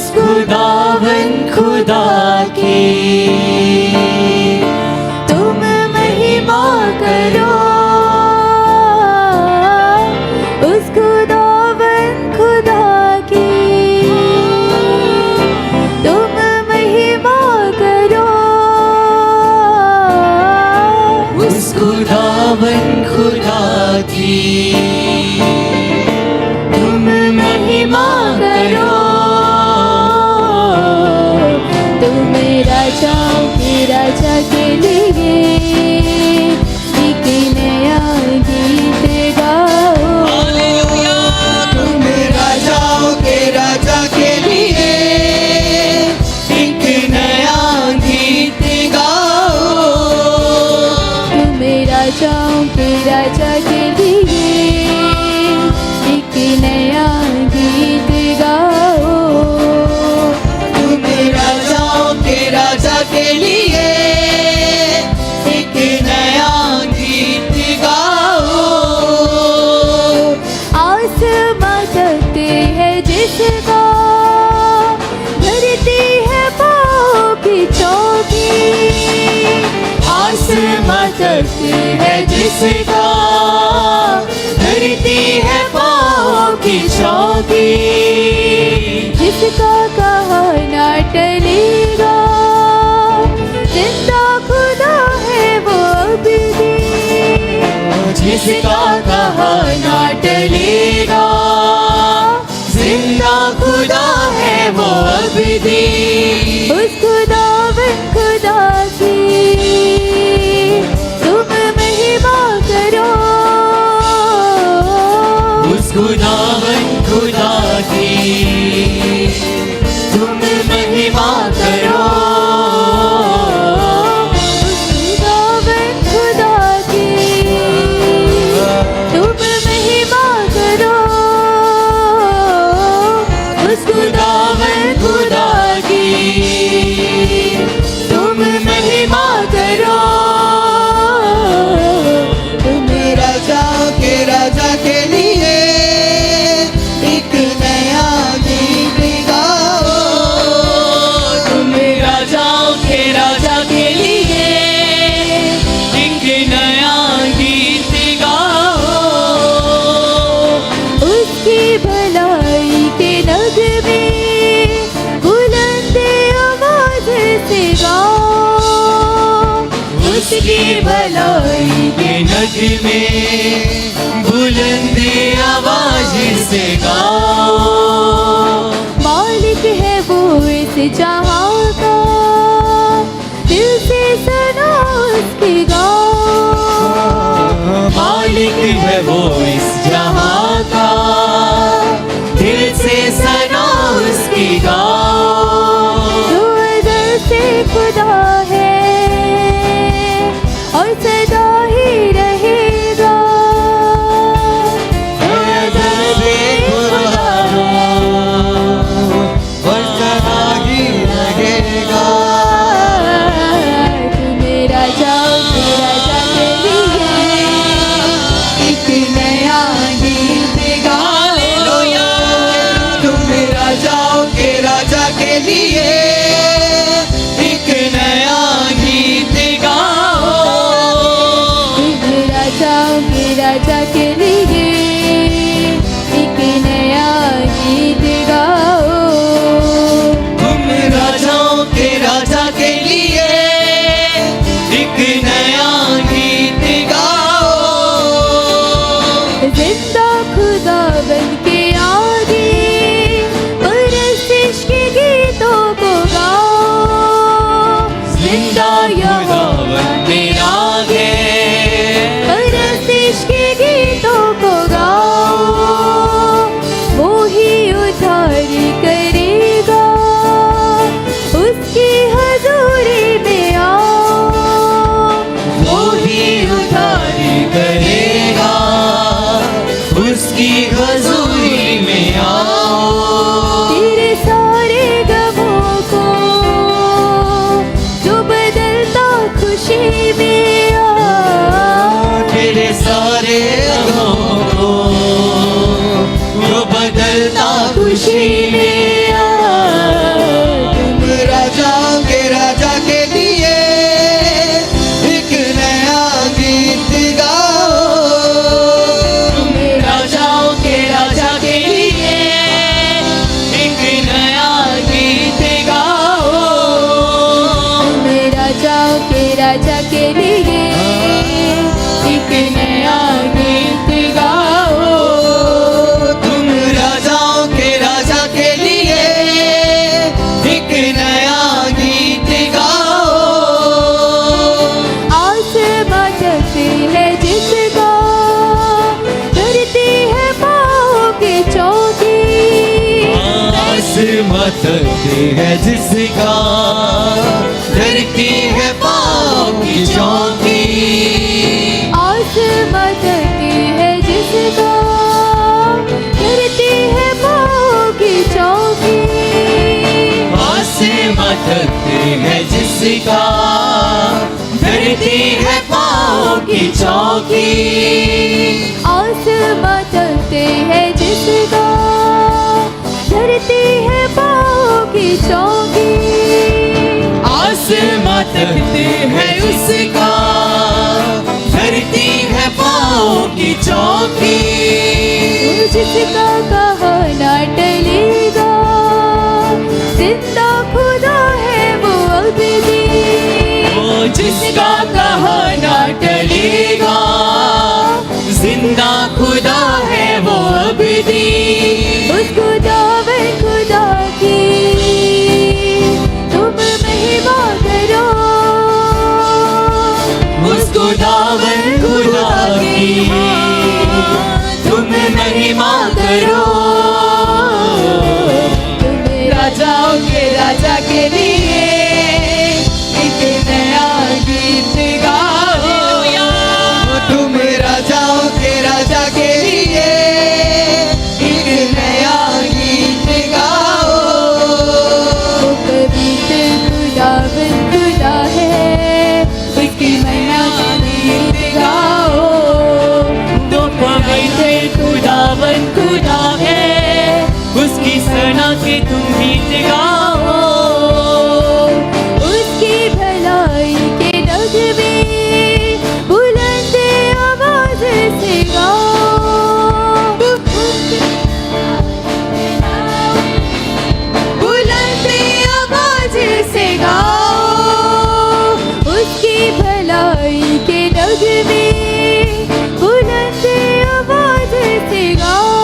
खुदावन खुदा की तुम महिमा करो, उस खुदावन खुदा की तुम महिमा करो, उस खुदावन खुदा की तुम महिमा करो। तुम राजाओं के राजा के लिए एक नया गीत गाओ। तुम राजाओं के राजा के लिए एक नया गीत गाओ। तुम राजाओं के राजा के लिए एक नया गीत गाओ। तुम राजाओं के राजा के लिए एक नया गीत गाओ। आसमां तकते है जिसका, धरती है पाँव की चौकी। आसमां तकते है जिसका, धरती है पाँव की चौकी। जिसका कहा ना टलेगा, जिंदा खुदा है वो अबदी। जिसका कहा ना टलेगा, जिंदा खुदा है वो अबदी। उस खुदावन खुदा की तुम महिमा करो, उस खुदावन खुदा की तुम महिमा करो। उस खुदावन खुदा की तुम महिमा करो, उस खुदावन खुदा की तुम महिमा करो। तुम राजाओं के राजा के लिए एक नया गीत गाओ। तुम राजाओं के राजा के लिए एक नया गीत गाओ। उसकी भलाई के नगमे बुलंद आवाज से गाओ। उसकी भलाई के नगमे बुलंद आवाज से गाओ। मालिक है वो इस जहां का, दिल से सना उसकी गाओ। मालिक है वो इस जहां का, दिल से सना उसकी गाओ। जो अज़ल से खुदा है और सदा ही रहेगा। अज़ल से खुदा है और सदा ही रहेगा। तुम राजाओं के राजा के लिए एक नया गीत गाओ। तुम राजाओं के राजा के लिए एक नया गीत गाओ। तुम राजाओं के राजा के लिए एक नया गीत गाओ। तुम राजाओं के राजा के लिए एक नया गीत गाओ। जिंदा खुदा बन के आगे परस्तिश के गीतों को गाओ। जिंदा यहोवा मेरा है, परस्तिश के गीतों को गाओ। वो ही उद्धार करेगा, उसकी हजूरी में आओ। वो ही उद्धार करेगा, आसमां है जिसका धरती है पाँव की चौकी। आसमां है जिसका धरती है पाँव की चौकी। आसमां है जिसका धरती है पाँव की चौकी। आसमां है जिसका धरती है पाँव की चौकी। आसमां है उसका धरती है पाँव की चौकी। जिसका कहा ना टलेगा जिंदा खुदा है वो अबदी। वो जिसका कहा ना टलेगा जिंदा खुदा है वो अबदी। उस खुदा की तुम महिमा करो। उस खुदा की तुम महिमा करो। राजाओं के राजा के लिए एक नया गीत गाओ। तुम राजाओं के राजा के लिए एक नया गीत गाओ। पवित्र खुदा है उसकी महिमा गीत गाओ। तो पवित्र खुदा है उसकी सना के तुम गीत गाओ। उसकी भलाई के नगमे बुलंद आवाज से गाओ। बुलंद आवाज से गाओ। उसकी भलाई के नगमे बुलंद आवाज से गाओ।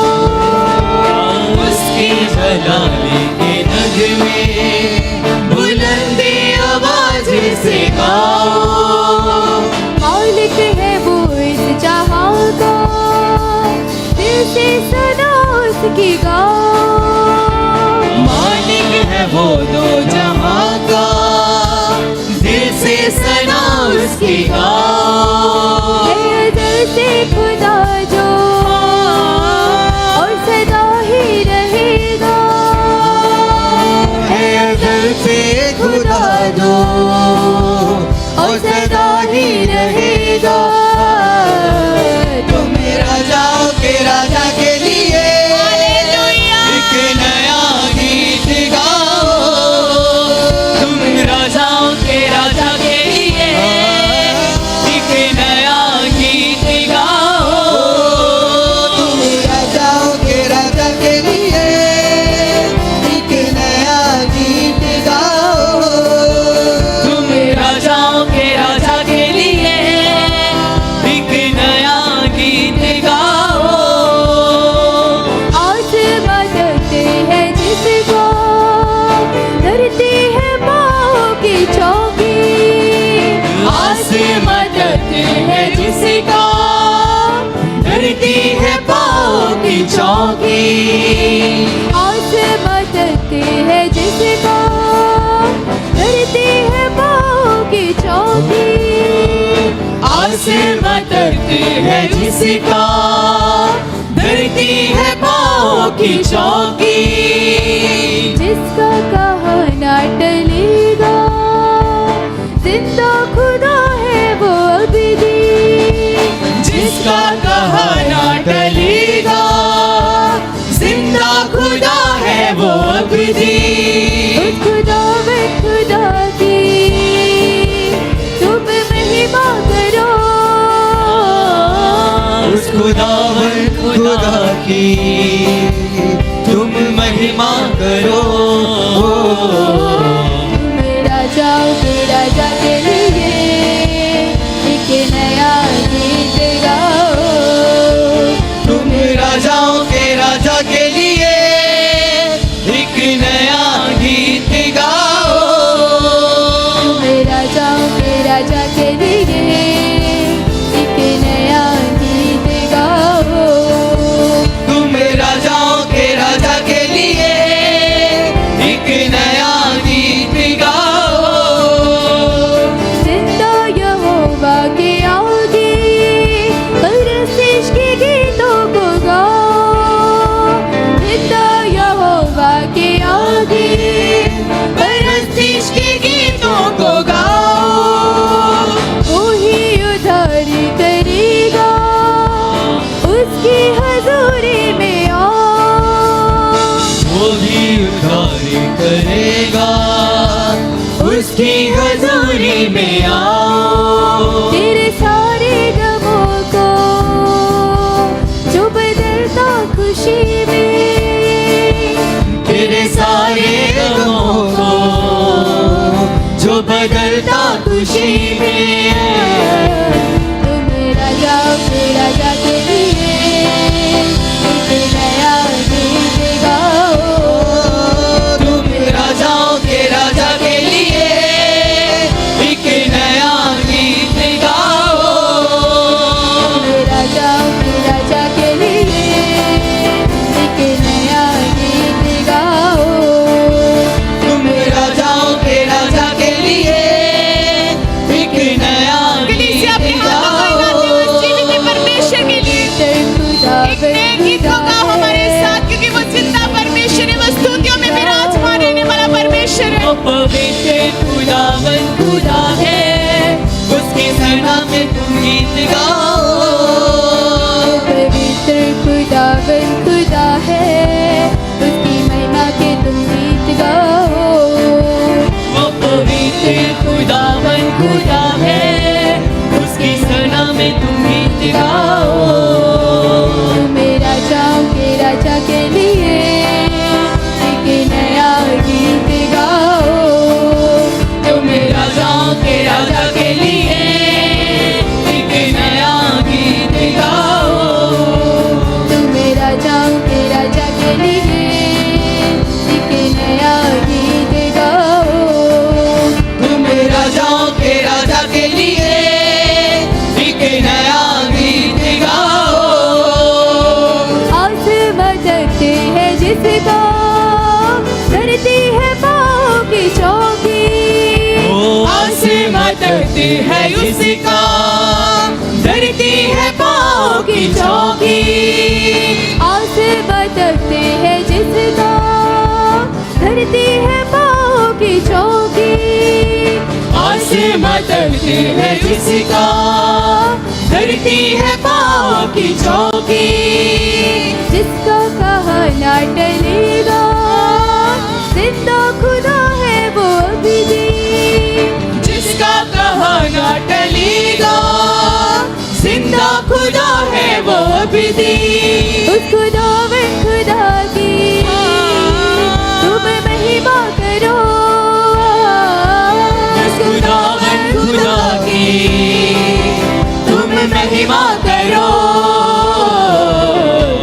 उसकी भलाई के नगमे बुलंद आवाज से गाओ। मालिक है वो इस जहां का दिल से सना उसकी गाओ। मालिक है वो दो जहां का दिल से सना उसकी गाओ। है दिल से खुदा जो और सदा ही रहेगा। है दिल से खुदा जो और सदा ही रहेगा। तुम राजाओं के राजा के लिए एक नया गीत गाओ। तुम राजाओं के राजा के लिए एक नया गीत गाओ। तुम राजाओं के राजा के लिए एक नया गीत गाओ। तुम राजाओं के राजा के लिए एक नया गीत गाओ। आसमां है जिसको धरती है पाँव की चौकी। आसमां है जिसका धरती है पाँव की चौकी। आसमां है जिसको धरती है पाँव की चौकी। आसमां है जिसका धरती है पाँव की चौकी। जिसका कहा ना टलेगा जिंदा खुदा है वो अबदी। जिसका कहा ना टलेगा जिंदा खुदा है वो अबदी। उस खुदा की तुम महिमा करो। उस खुदा की तुम महिमा करो। राजा के लिए एक नया गीत गाओ। तुम राजाओं के राजा के लिए एक नया गीत गाओ। राजाओं के राजा के लिए एक नया गीत गाओ। तुम राजाओं के राजा के लिए करेगा, उसकी हजूरी में आओ। तेरे सारे गमों को जो बदलता खुशी में, तेरे सारे गमों को जो बदलता खुशी में। तुम राजा के राजा के लिए एक नया गीत गाओ। तुम राजाओं के राजा के लिए एक नया गीत गाओ। तुम राजा के राजा के लिए एक नया गीत गाओ। तुम राजाओं के राजा के लिए एक नया गीत गाओ। परमेश्वर के लिए एक नए गीत को गाओ हमारे साथ, क्योंकि वो जिंदा परमेश्वर है, वो स्तुतियों में विराजमान रहने वाला परमेश्वर है। वो पवित्र खुदावन खुदा है, उसके सना में तुम गीत गाओ। पवित्र खुदावन खुदा है, उसकी महिमा के तुम गीत गाओ। वो पवित्र खुदावन खुदा है, उसकी सना में तुम गीत गाओ। तुम राजाओं के राजा के लिए एक नया गीत गाओ। तुम राजाओं के राजा के लिए एक नया गीत गाओ। तुम राजाओं के राजा के लिए एक नया गीत गाओ। तुम राजाओं के राजा के लिए एक नया गीत गाओ। आसमां तकती है जिसका, धरती है पाँव की चौकी। आसमां तकती है उसका, धरती है पाँव की चौकी। आसमां तकती है जिसका, धरती है पाँव की चौकी। आसमां तकती है जिसका, धरती है पाँव की चौकी। जिसका कहा ना टलेगा, जिंदा खुदा है वो अभी भी। जिसका कहा ना टलेगा, जिंदा खुदा है वो अभी भी। उस खुदावन खुदा की तुम महिमा करो। उस खुदावन खुदा की तुम महिमा करो।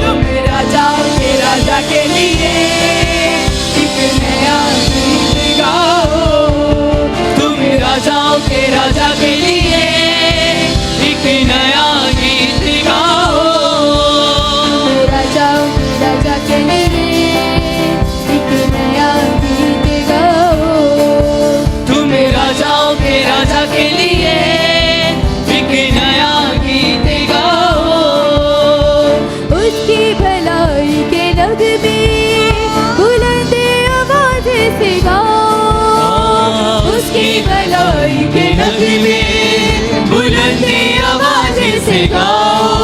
तुम राजाओं के राजा के लिए एक नया गीत गाओ। तुम राजाओं के राजा के लिए एक नया गीत गाओ। राजाओं के राजा के लिए एक नया गीत गाओ। तुम राजाओं के राजा के लिए एक नया गीत गाओ। उसकी भलाई के नगमे बुलंद आवाज से गाओ। उसकी भलाई के नगमे बुलंद आवाज से गाओ।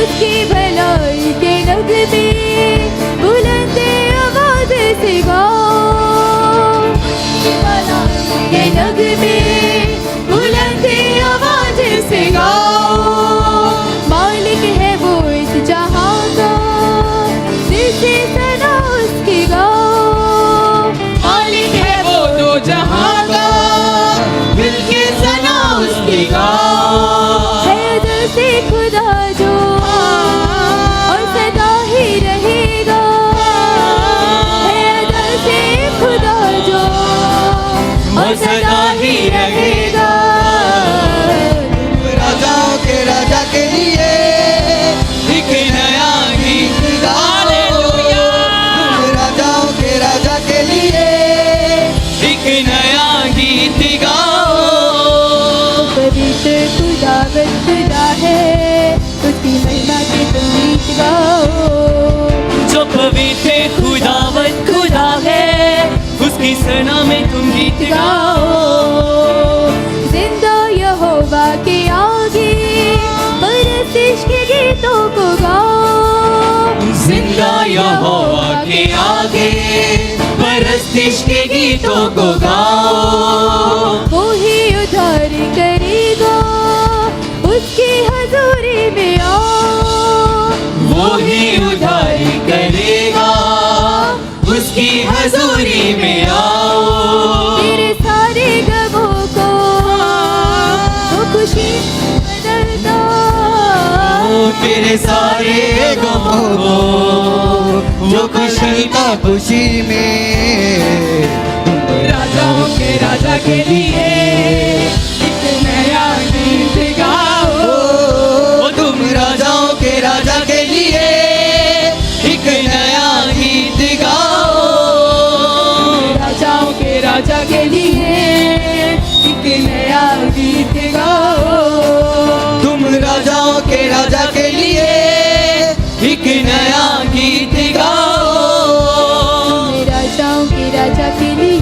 उसकी भलाई के नगमे बुलंद आवाज से गाओ। के नगमे बुलंद आवाज से गाओ। मालिक है वो इस जहां का, दिल से सना उसकी गाओ। मालिक है वो दो जहां का, दिल के सना उसकी गाओ। है दिल से खुदा जो और सदा ही रहेगा। है दिल से खुदा जो और सदा ही रहेगा। राजाओं के राजा के लिए एक नया गीत गाओ। तुम राजाओं के राजा के लिए एक नया गीत गाओ। पवित्र खुदावन खुदा है, उसकी महिमा के तुम गीत गाओ। जो पवित्र खुदावन खुदा है, उसकी सना में तुम गीत गाओ। जिंदा यहोवा के आगे परस्तिश के गीतों को गाओ। जिंदा यहोवा के आगे पर स्तुतिश के गीतों को गाओ। वो ही उद्धार करेगा, उसकी हजूरी में आओ। वो ही उद्धार करेगा, उसकी हजूरी में आओ। तेरे सारे गमों को वो खुशी बदलता, तेरे सारे गमों को जो खुशी का खुशी में राजाओं के राजा के लिए एक नया गीत गाओ। ओ तुम राजाओं के राजा के लिए एक नया गीत गाओ। राजाओं के राजा के लिए एक नया गीत गाओ। तुम राजाओं के राजा के लिए एक नया गीत गाओ। राजाओं के राजा के लिए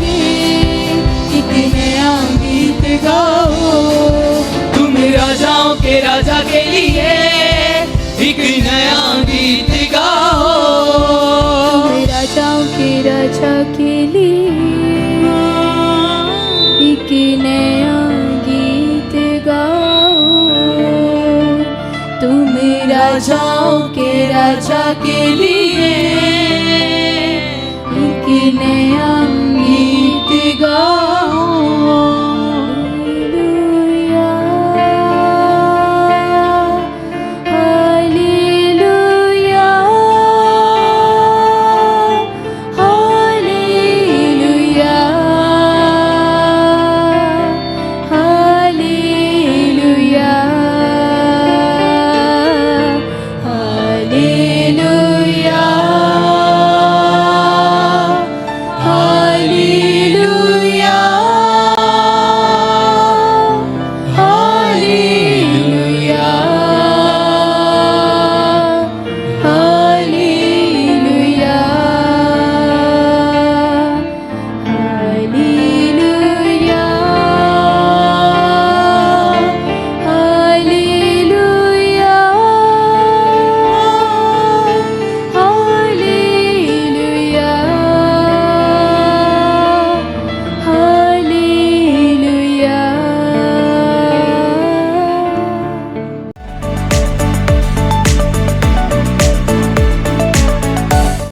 एक नया गीत गाओ। तुम राजाओं के राजा के लिए एक नया गीत गाओ। राजाओं के राजा के लिए एक नया गीत गाओ। तुम राजाओं के राजा के लिए एक नया